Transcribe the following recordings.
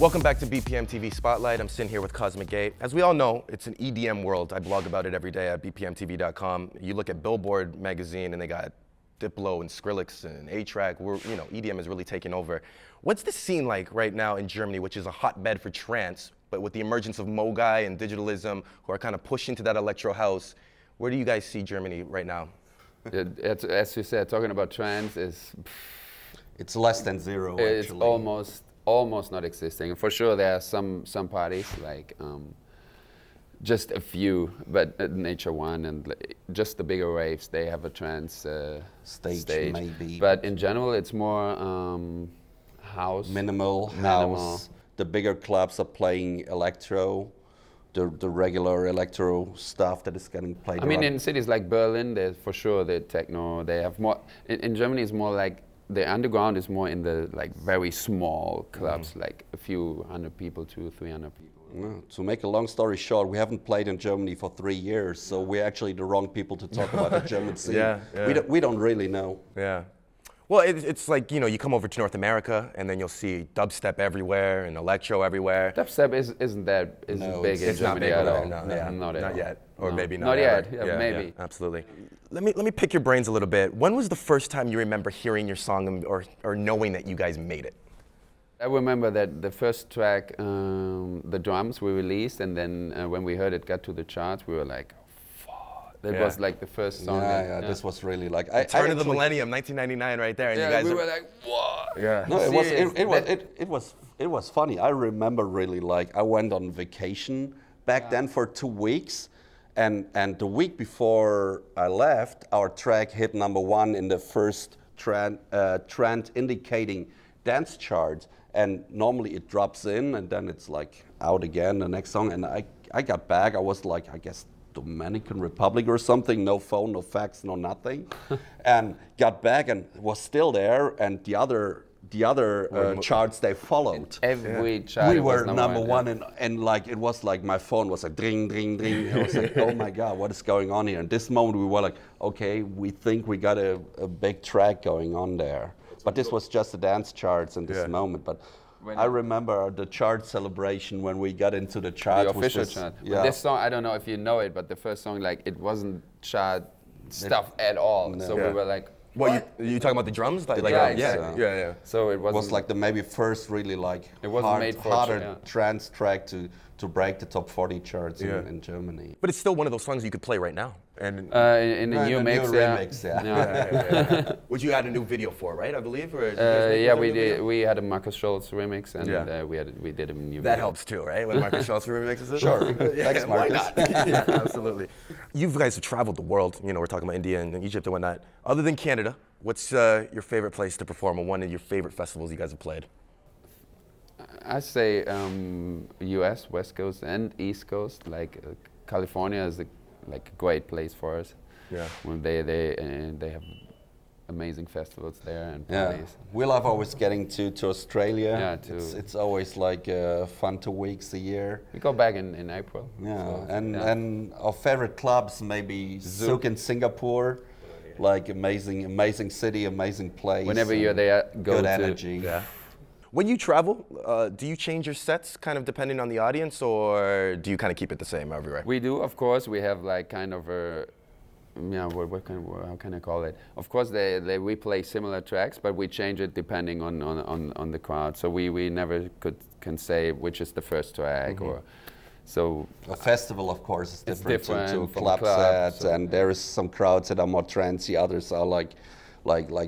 Welcome back to BPM TV Spotlight. I'm sitting here with Cosmic Gate. As we all know, it's an EDM world. I blog about it every day at bpmtv.com. You look at Billboard magazine and they got Diplo and Skrillex and A-Track. EDM is really taking over. What's the scene like right now in Germany, which is a hotbed for trance, but with the emergence of Mogai and digitalism, who are kind of pushing to that electro house, where do you guys see Germany right now? As you said, talking about trance is... It's less than zero, it's actually. almost not existing. For sure, there are some parties, like just a few, but Nature One and just the bigger raves, they have a trance stage. Maybe. But in general, it's more house. Minimal house. The bigger clubs are playing electro. The regular electro stuff that is getting played. I mean, in cities like Berlin, there's for sure the techno. They have more. In Germany, it's more like the underground is more in the very small clubs, like a few hundred people, 200-300 people. To make a long story short, we haven't played in Germany for 3 years, so we're actually the wrong people to talk about the German scene. Yeah. We don't really know. Yeah. Well, it's like, you come over to North America and then you'll see dubstep everywhere and electro everywhere. Dubstep isn't big in Germany at all. Not yet. Or maybe not. Not yet. Yeah, Yeah, maybe. Yeah, absolutely. Let me pick your brains a little bit. When was the first time you remember hearing your song or knowing that you guys made it? I remember that the first track, the drums we released, and then when we heard it got to the charts, we were like, that was like the first song. Yeah, this was really like... Turn of the millennium, 1999 right there. And you guys we were like, what? Yeah. No, it was funny. I remember really I went on vacation back then for 2 weeks. And the week before I left, our track hit #1 in the first trend indicating dance chart. And normally it drops in and then it's like out again, the next song. And I got back, I was like, I guess, Dominican Republic or something, no phone, no fax, no nothing. And got back and was still there, and the other charts they followed. Every chart we were #1 and like it was like my phone was like ding ding ding. I was like, oh my god, what is going on here? And this moment we were like, okay, we think we got a big track going on there. But this was just the dance charts in this moment. But I remember the chart celebration when we got into the chart. The official chart. Yeah. This song, I don't know if you know it, but the first song, it wasn't chart stuff at all. No. So we were like, what? You talking about the drums? Yeah. So it was like the maybe first really it wasn't made for harder trance track to break the top 40 charts in Germany. But it's still one of those songs you could play right now. And in the new mix, remix, Which you had a new video for, right? I believe. Or yeah, we did. We had a Marcus Schulz remix, and we did a new. That helps too, right? When Marcus Schulz remixes it. Sure. Thanks, Marcus. Why not? Yeah, absolutely. You guys have traveled the world. We're talking about India and Egypt and whatnot. Other than Canada, what's your favorite place to perform, or one of your favorite festivals you guys have played? I say U.S. West Coast and East Coast. California is a great place for us. Yeah. When they have amazing festivals there and parties. We love always getting to Australia. Yeah, it's always fun 2 weeks a year. We go back in April. Yeah, so, and our favorite clubs maybe Zouk in Singapore. Amazing city, amazing place. Whenever you're there, good energy. Yeah. When you travel, do you change your sets kind of depending on the audience, or do you kind of keep it the same everywhere? We do, of course. We have kind of a, how can I call it? Of course, we play similar tracks, but we change it depending on the crowd. So we never can say which is the first track or. So a festival, of course, is different to a club set, so and there is some crowds that are more trancey, others are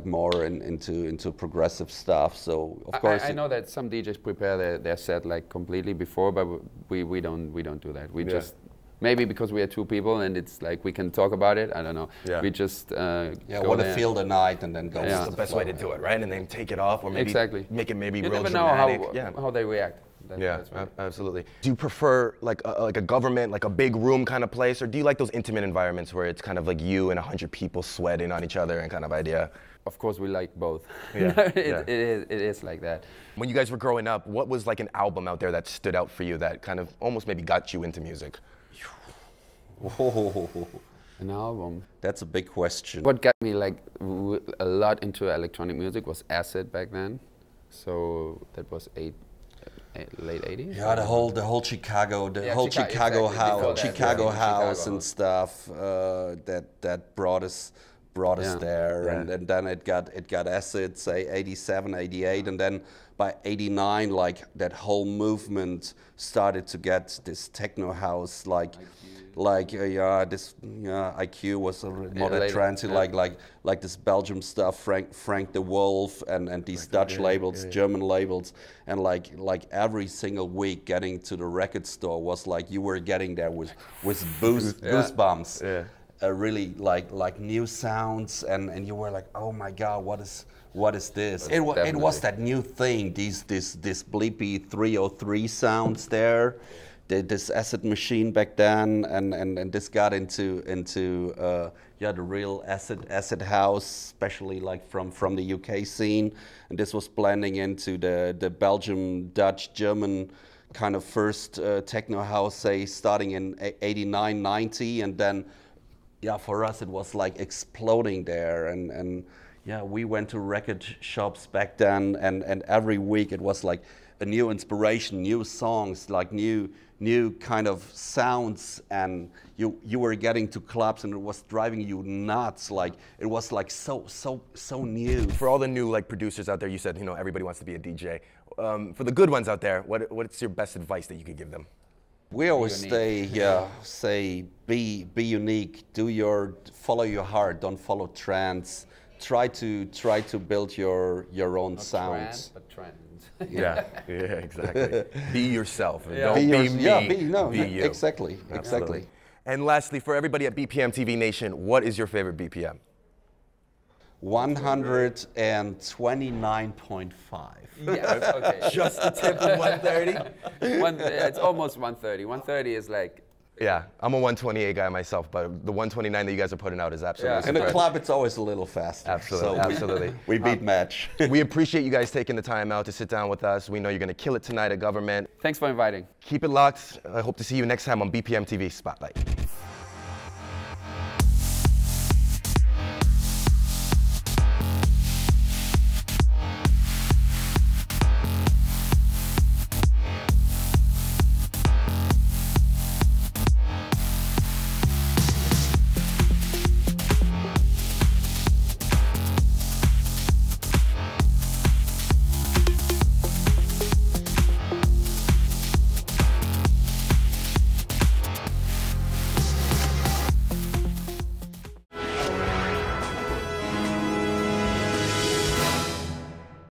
more into progressive stuff. So of course, I know that some DJs prepare their set completely before, but we don't do that. We just maybe because we are 2 people and it's we can talk about it. I don't know. Yeah. We just want to feel the night and then go. Yeah, that's the best way to do it, right? And then take it off, or maybe make it maybe you real never dramatic. know how they react. That's right. Absolutely. Do you prefer like a government, like a big room kind of place, or do you like those intimate environments where it's kind of like you and 100 people sweating on each other and kind of idea? Of course, we like both. Yeah. It is like that. When you guys were growing up, what was like an album out there that stood out for you that kind of almost maybe got you into music? An album. That's a big question. What got me a lot into electronic music was Acid back then. So that was late 80s? Yeah, the whole Chicago, Chicago house and stuff that brought us there, and then it got acid, say 87, 88, and then by 89, like that whole movement started to get this techno house, IQ was a more trancy, like this Belgium stuff, Frank de Wolf, and these Dutch labels, German labels, and like every single week getting to the record store was like you were getting there with goosebumps. Yeah. Really like new sounds, and you were like, oh my God, what is this? It was that new thing, this bleepy 303 sounds there, this acid machine back then, and this got into the real acid house, especially like from the UK scene, and this was blending into the Belgium, Dutch, German kind of first techno house, say starting in 89, 90, and then for us it was like exploding there, and we went to record shops back then, and every week it was like a new inspiration, new songs, like new kind of sounds, and you were getting to clubs and it was driving you nuts, like it was like so new. For all the new like producers out there, you said everybody wants to be a DJ. For the good ones out there, what's your best advice that you could give them? We always say be unique, follow your heart, don't follow trends. Try to build your own sounds. Trends, but trends. Yeah, exactly. Be yourself. And don't be me. Be you. Exactly. And lastly, for everybody at BPM TV Nation, what is your favorite BPM? 129.5. Yes, okay. Just the tip of 130? It's almost 130. 130 is like... Yeah, I'm a 128 guy myself, but the 129 that you guys are putting out is absolutely In the club, it's always a little faster. Absolutely, absolutely. We beat match. We appreciate you guys taking the time out to sit down with us. We know you're going to kill it tonight at Guvernment. Thanks for inviting. Keep it locked. I hope to see you next time on BPM TV Spotlight.